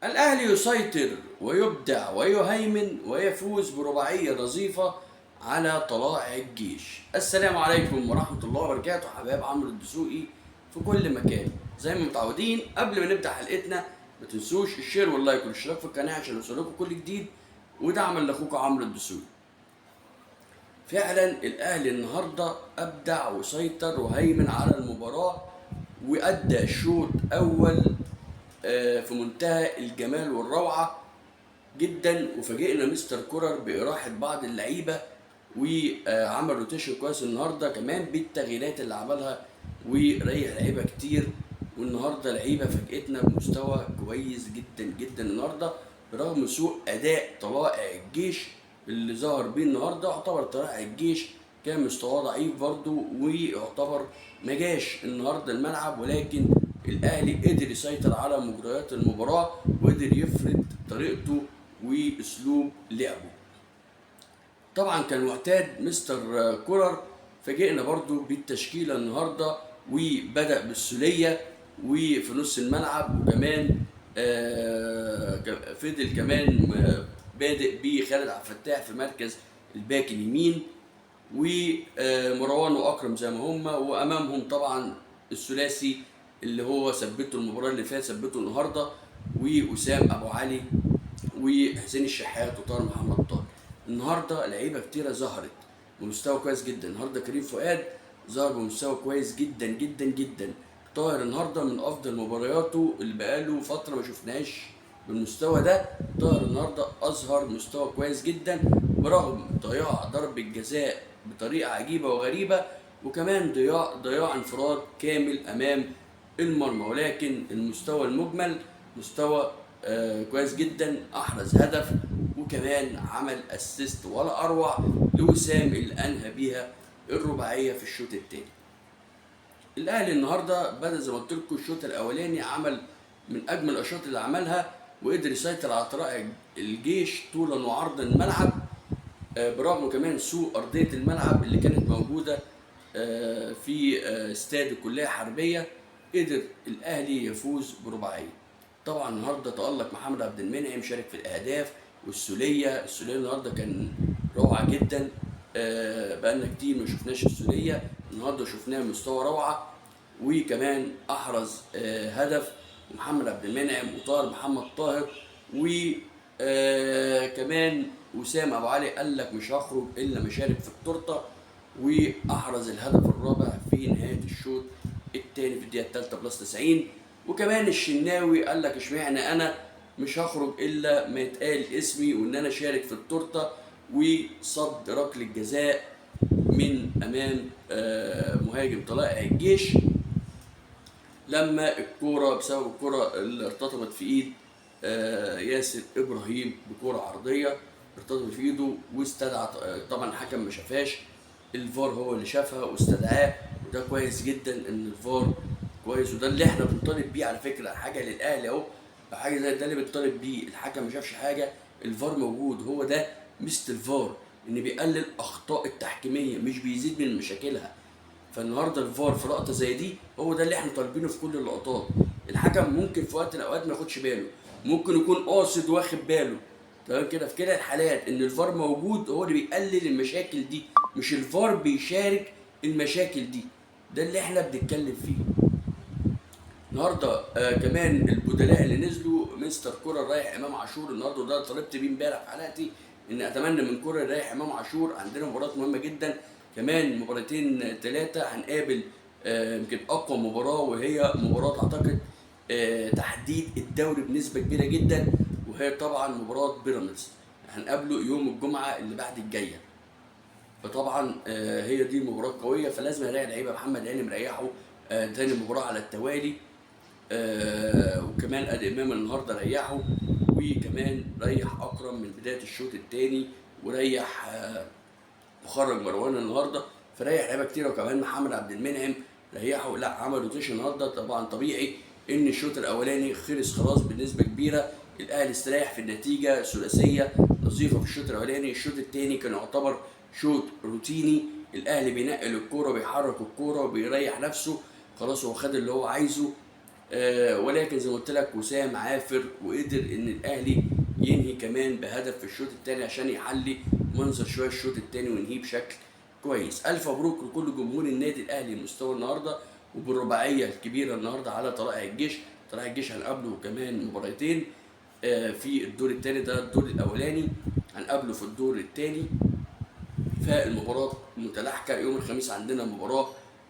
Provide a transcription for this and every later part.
الأهلي يسيطر ويبدع ويهيمن ويفوز برباعية نظيفة على طلائع الجيش. السلام عليكم ورحمة الله وبركاته حباب عمرو الدسوقي في كل مكان. زي ما متعودين قبل ما نبدأ حلقتنا ما تنسوش الشير واللايك والاشتراك في القناة عشان يوصلكم كل جديد، ودعما لاخوكم عمرو الدسوقي. فعلا الأهلي النهارده أبدع وسيطر وهيمن على المباراة وأدى شوط أول في منتهى الجمال والروعة جدا. وفاجئنا مستر كولر بإراحة بعض اللعيبة وعمل روتيشن كويس النهارده كمان بالتغييرات اللي عملها وريح لعيبة كتير. والنهارده لعيبة فاجئتنا بمستوى كويس جدا جدا النهارده برغم سوء أداء طلائع الجيش اللي ظهر بيه النهارده. يعتبر طلائع الجيش كان مستواه ضعيف برضه ويعتبر ما جاش النهارده الملعب، ولكن الاهلي قدر يسيطر على مجريات المباراه وقدر يفرض طريقته واسلوب لعبه. طبعا كان معتاد مستر كولر فاجئنا برضو بالتشكيله النهارده وبدا بالسوليه وفي نص الملعب، وكمان فضل كمان بادئ بخالد عبد الفتاح في مركز الباك اليمين، ومروان واكرم زي ما هم، وامامهم طبعا الثلاثي اللي هو ثبته المباراه اللي فاتت ثبته النهارده، واسام ابو علي وحسين الشحات وطاهر محمد طاهر. النهارده لعيبه كتيره ظهرت بمستوى كويس جدا. النهارده كريم فؤاد ظهر بمستوى كويس جدا جدا جدا. طاهر النهارده من افضل مبارياته اللي بقاله فتره ما شفناهاش بالمستوى ده. طاهر النهارده اظهر مستوى كويس جدا برغم ضياع ضربه جزاء بطريقه عجيبه وغريبه، وكمان ضياع انفراد كامل امام المرمى، ولكن المستوى المجمل مستوى كويس جدا. احرز هدف وكمان عمل اسيست ولا اروع لوسام اللي انهى بيها الرباعيه في الشوط الثاني. الاهلي النهارده بدا زي ما قلت لكم الشوط الاولاني عمل من اجمل الاشواط اللي عملها وقدر يسيطر على طرائق الجيش طولا وعرضا الملعب، برغم كمان سوء ارضيه الملعب اللي كانت موجوده في استاد الكليه الحربيه. قدر الاهلي يفوز برباعيه. طبعا النهارده تألق محمد عبد المنعم شارك في الاهداف، السوليه النهارده كان روعه جدا. بقالنا كتير ما شفناش السوليه، النهارده شفناه مستوى روعه وكمان احرز هدف. محمد عبد المنعم وطاهر محمد طاهر وكمان وسام ابو علي قال لك مش هخرج الا مشارك في التورته، واحرز الهدف الرابع في نهايه الشوط الثاني في الدقيقه الثالثه بلس 90. وكمان الشناوي قال لك اشمعنى انا مش هخرج الا ما يتقال اسمي وان انا شارك في التورته، وصد ركله جزاء من امام مهاجم طلائع الجيش لما الكوره بسبب الكوره اللي ارتطمت في ايد ياسر ابراهيم بكوره عرضيه ارتطمت في ايده واستدعى. طبعا الحكم ما شافهاش، الفار هو اللي شافها واستدعاه، وده كويس جدا ان الفار كويس، وده اللي احنا بنطالب بيه على فكره. حاجه للاهلي اهو، حاجه زي ده اللي بنطالب بيه. الحكم ما شافش حاجه، الفار موجود، هو ده ميزه الفار ان بيقلل اخطاء التحكيميه مش بيزيد من مشاكلها. فالنهارده الفار في لقطه زي دي هو ده اللي احنا طالبينه في كل اللقطات. الحكم ممكن في وقت من الاوقات ما ياخدش باله، ممكن يكون قاصد واخد باله، تمام كده. في كده الحالات ان الفار موجود هو اللي بيقلل المشاكل دي، مش الفار بيشارك المشاكل دي. ده اللي احنا بنتكلم فيه. النهارده كمان البدلاء اللي نزلوا مستر كولر رايح امام عاشور النهارده، وده طلبت بيه امبارح في حلقتي ان اتمنى من كولر رايح امام عاشور. عندنا مباريات مهمه جدا كمان، مباراتين ثلاثه هنقابل يمكن اقوى مباراه وهي مباراه اعتقد تحديد الدوري بنسبه كبيره جدا، وهي طبعا مباراه بيراميدز هنقابله يوم الجمعه اللي بعد الجايه. فطبعا هي دي مباراه قويه، فلازم يريح لعيبه. محمد هاني مريحه تاني مباراه على التوالي، وكمان ادي امام النهارده ريحه، وكمان ريح اكرم من بدايه الشوط الثاني، وريح وخرج مروان النهارده، فريح لعيبه كتير. وكمان محمد عبد المنعم ريحه، لا عمل روتيشن النهارده. طبعا طبيعي ان الشوط الاولاني خلص خلاص بنسبه كبيره، الاهلي استريح في النتيجه ثلاثيه نظيفه في الشوط الاولاني. الشوط الثاني كان يعتبر شوط روتيني، الاهلي بينقل الكوره بيحرك الكوره وبيريح نفسه، خلاص هو خد اللي هو عايزه. ولكن زي ما قلت لك وسام عافر وقدر ان الاهلي ينهي كمان بهدف في الشوط الثاني عشان يحلي منظر شويه الشوط الثاني وينهيه بشكل كويس. الف مبروك لكل جمهور النادي الاهلي مستوى النهارده وبالرباعيه الكبيره النهارده على طلائع الجيش. طلائع الجيش هنقابله كمان مباراتين في الدور الثاني، ده الدور الاولاني، هنقابله في الدور الثاني. فالمباراه متلاحقه، يوم الخميس عندنا مباراه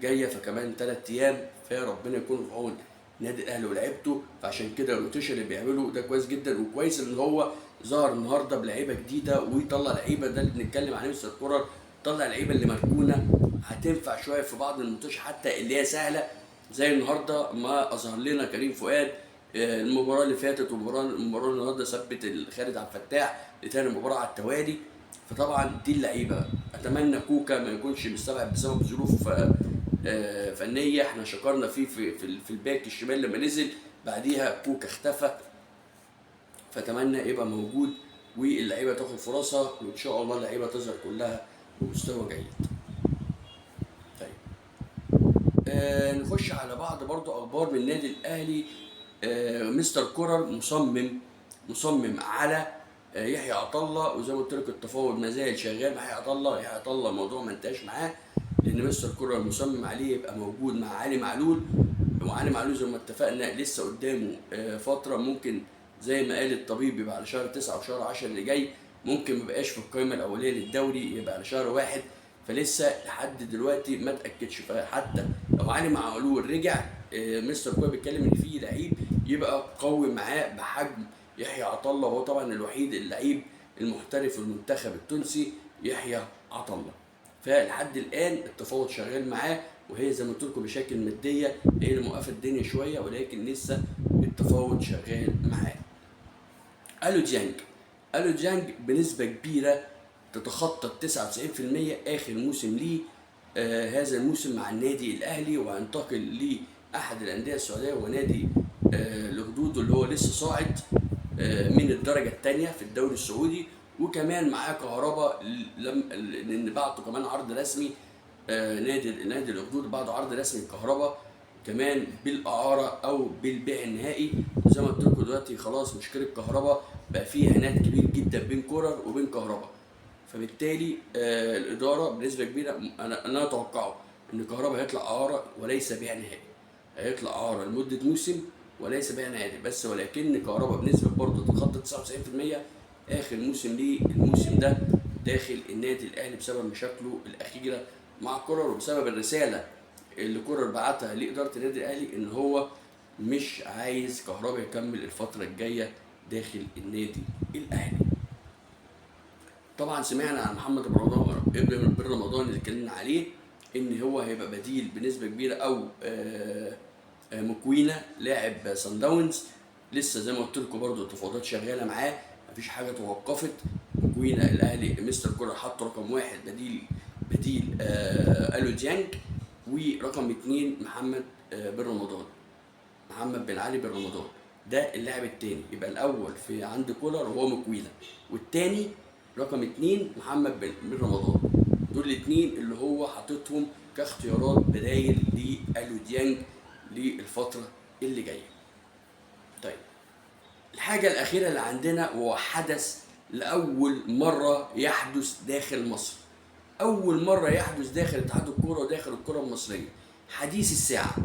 جايه فكمان 3 ايام، فربنا يكون في عون النادي الاهلي ولاعيبته. فعشان كده الروتيشن اللي بيعمله ده كويس جدا، وكويس ان هو ظهر النهارده بلعيبه جديده ويطلع لعيبه، ده اللي بنتكلم عليه مستر كولر، طلع لعيبه اللي مركونه هتنفع شويه في بعض الماتشات حتى اللي هي سهله، زي النهارده ما اظهر لنا كريم فؤاد. المباراه اللي فاتت والمباراه النهارده ثبت خالد عبد الفتاح لتاني مباراه على التوالي. فطبعا دي اللعيبه، اتمنى كوكا ما يكونش مستبعد بسبب ظروف فنيه، احنا شكرنا فيه في الباك الشمال لما نزل، بعديها كوكا اختفى، فاتمنى يبقى موجود واللعيبه تاخد فرصها، وان شاء الله اللعيبه تظهر كلها بمستوى جيد. طيب نخش على بعض برضو اخبار من النادي الاهلي. مستر كولر مصمم على يحيى عطا الله، وزي ما قلت لك التفاوض ما زال شغال مع يحيى عطا الله. يحيى عطا الله الموضوع ما انتهاش معاه، لان مستر كولر مصمم عليه يبقى موجود مع علي معلول. وعلي معلول زي ما اتفقنا لسه قدامه فتره، ممكن زي ما قال الطبيب يبقى على شهر 9 او شهر 10 اللي جاي، ممكن ما يبقاش في القائمه الاوليه للدوري، يبقى على شهر 1، فلسه لحد دلوقتي ما اتاكدش. فحتى لو علي معلول رجع، مستر كولر بيتكلم ان في لعيب يبقى قوي معاه بحجم يحيى عطا الله، وهو طبعا الوحيد اللعيب المحترف المنتخب التونسي يحيى عطا الله. فلحد الان التفاوض شغال معاه، وهي زي ما قلت لكم مشاكل ماديه هي اللي موقفه الدنيا شويه، ولكن لسه التفاوض شغال معاه. الو ديانج بنسبه كبيره تتخطى 99% اخر موسم ليه هذا الموسم مع النادي الاهلي، وهينتقل لاحد الانديه السعوديه ونادي الخدود اللي هو لسه صاعد من الدرجه الثانيه في الدوري السعودي. وكمان معاه كهربا، لان بعته كمان عرض رسمي، نادي الخدود بعده عرض رسمي كهربا كمان بالاعاره او بالبيع النهائي. وزي ما قلت لكم دلوقتي خلاص مشكله كهربا بقى فيه عناد كبير جدا بين كولر وبين كهربا، فبالتالي الاداره بنسبه كبيره انا اتوقعه ان كهربا هيطلع اعاره وليس بيع نهائي، هيطلع اعاره لمده موسم وليس بيع نهائي بس، ولكن كهربا بنسبه برضه تتخطى 99% اخر موسم ليه الموسم ده داخل النادي الاهلي بسبب مشاكله الاخيره مع كولر، وبسبب الرساله اللي كولر بعتها لاداره النادي الاهلي ان هو مش عايز كهربا يكمل الفتره الجايه داخل النادي الاهلي. طبعا سمعنا عن محمد بن رمضان اللي اتكلمنا عليه ان هو هيبقى بديل بنسبه كبيره، او مكوينه لاعب سان داونز، لسه زي ما قلت لكم برضه التفاوضات شغاله معاه، مفيش حاجه توقفت. مكوينه الاهلي مستر كولر حط رقم 1 بديل الو ديانج، ورقم 2 محمد بن علي بن رمضان، ده اللاعب الثاني. يبقى الاول في عند كولر هو مكوينه، والثاني رقم 2 محمد بن رمضان. دول الاثنين اللي هو حاططهم كاختيارات بدايل لالو ديانج للفتره اللي جايه. طيب الحاجه الاخيره اللي عندنا هو حدث لاول مره يحدث داخل مصر، اول مره يحدث داخل اتحاد الكوره وداخل الكره المصريه، حديث الساعه.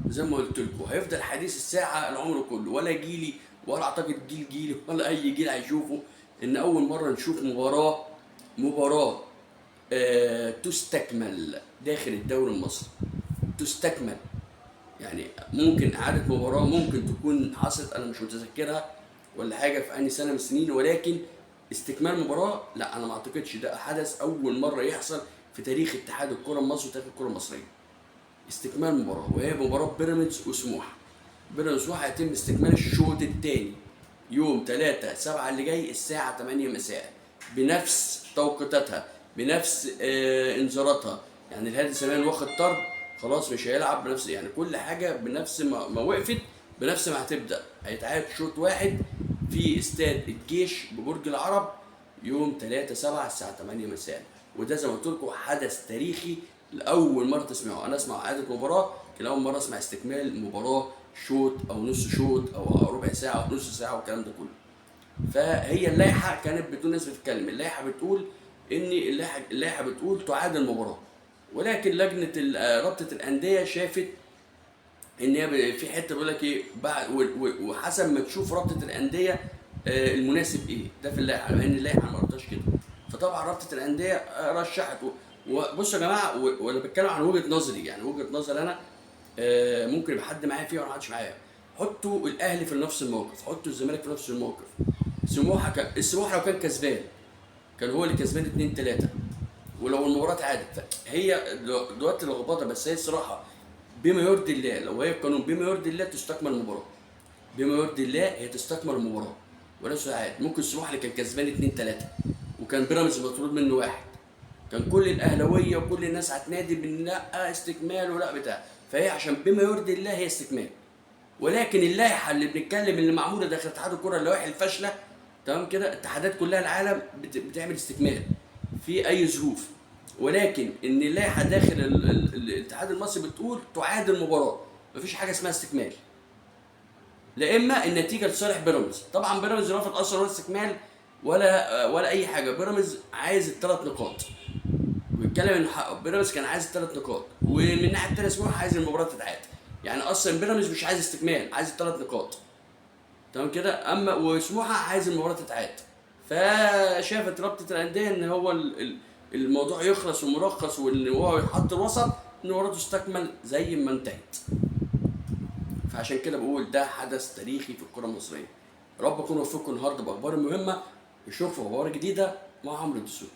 زي ما قلت لكم هيفضل حديث الساعه العمر كله، ولا جيلي ولا اعتقد جيلي ولا اي جيل هيشوفه، ان اول مره نشوف مباراه تستكمل داخل الدوري المصري. تستكمل يعني ممكن اعاده مباراه ممكن تكون حصلت، انا مش متذكرها ولا حاجه في انهي سنه من السنين، ولكن استكمال مباراه لا، انا ما اعتقدش ده حدث اول مره يحصل في تاريخ اتحاد الكره المصري وتاريخ الكره المصريه. استكمال مباراه، وهي مباراه بيراميدز وسموحه. بيراميدز وسموحه هيتم استكمال الشوط الثاني يوم 3/7 اللي جاي الساعه 8 مساء بنفس توقيتاتها، بنفس انذاراتها. يعني الهادي سليمان واخد طرد خلاص مش هيلعب بنفس، يعني كل حاجه بنفس ما وقفت بنفس ما هتبدا. هيتعاد شوط واحد في استاد الجيش ببرج العرب يوم 3/7 الساعه 8 مساء، وده زي ما قلت لكم حدث تاريخي لاول مره تسمعه. انا اسمع اعاده مباراه لكن اول مره اسمع استكمال مباراه شوط او نص شوط او ربع ساعه او نص ساعه والكلام ده كله. فهي اللائحه كانت بدون ناس بتتكلم، اللائحه بتقول ان اللائحه بتقول تعاد المباراه، ولكن لجنه رابطه الانديه شافت ان هي في حته بيقول لك ايه بعد وحسب ما تشوف رابطه الانديه المناسب ايه ده في اللائحه، لان اللائحه ما قلتهاش كده. فطبعا رابطه الانديه رشحت وبصوا يا جماعه، وانا بتكلم عن وجهه نظري، يعني وجهه نظري انا، ممكن يبقى حد معايا فيها ولا حدش معايا. حطوا الاهلي في نفس الموقف، حطوا الزمالك في نفس الموقف. السموحه لو كان كسبان كان هو اللي كسبان 2-3، ولو المباراه اتعادت هي دلوقتي لخبطه، بس هي الصراحه بما يرضي الله، لو هي القانون بما يرضي الله تستكمل المباراه، بما يرضي الله هي تستكمل المباراه ولا ساعات. ممكن السموحه اللي كان كسبان 2-3 وكان بيراميدز مطرود منه واحد، كان كل الاهلاويه وكل الناس هتنادي بان لا استكمال ولا بتاع، فهي عشان بما يرضي الله هي استكمال. ولكن اللائحه اللي بنتكلم اللي معموله داخل اتحاد الكره، اللوائح الفاشله تمام كده، اتحادات كلها العالم بتعمل استكمال في اي ظروف، ولكن ان اللائحه داخل الاتحاد المصري بتقول تعاد المباراه، مفيش حاجه اسمها استكمال. لا اما النتيجه لصالح بيراميدز، طبعا بيراميدز رافض اصلا ولا استكمال ولا اي حاجه، بيراميدز عايز الثلاث نقاط، وبيتكلم ان بيراميدز كان عايز الثلاث نقاط، ومن الناحيه الثانيه سموحه عايز المباراه تتعاد، يعني اصلا بيراميدز مش عايز استكمال، عايز الثلاث نقاط تمام كده، اما وسموحه عايز المباراه تتعاد. فشافت رابطه الانديه ان هو الموضوع يخلص ومرخص، وان هو يحط الوسط ان مباراته تستكمل زي ما انتهت. فعشان كده بقول ده حدث تاريخي في الكره المصريه. رب يكون وفقكم النهارده باخبار مهمه، نشوفكم اخبار جديده مع عمرو الدسوقي.